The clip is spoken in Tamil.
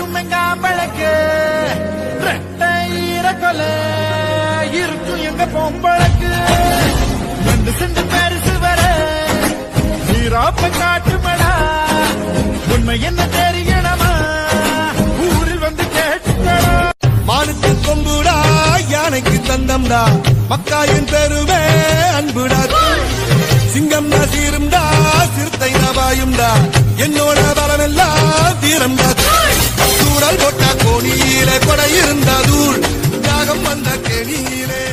காட்டும் எங்க பழக்கு ரெட்டையிற கொலை இருக்கும் எங்க பொம்பளக்கு ரெண்டு சென்று பரிசு வர நீராப்ப காட்டுமடா உண்மை என்ன தெரியணுமா ஊரில் வந்து கேட்டுக்கடா மானுக்கு கொம்புடா யானைக்கு தந்தம்டா மக்காயின் பெருவே அன்புடா சிங்கம்டா சீரும்டா சிறுத்தை நபாயும்டா என்னோட பலமெல்லாம் வீரம்டா சூழல் போட்டா கோணியிலே கொடை இருந்தா தூள் தாகம் வந்த கேணியிலே